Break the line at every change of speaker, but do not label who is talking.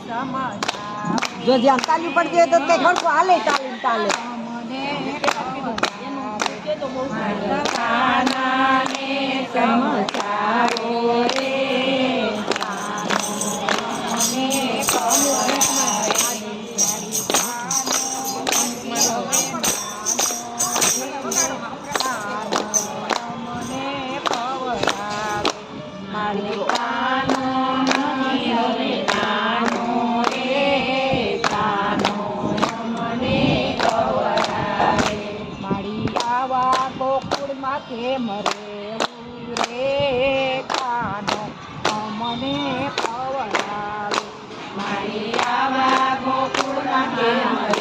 જો જ્યાં તાલી પડતી હોય તો તે ખડકો હાલે તાલી તાલે મરે રે કાનો મને ખવડાવે મારી આવા ગોકુળમાં કે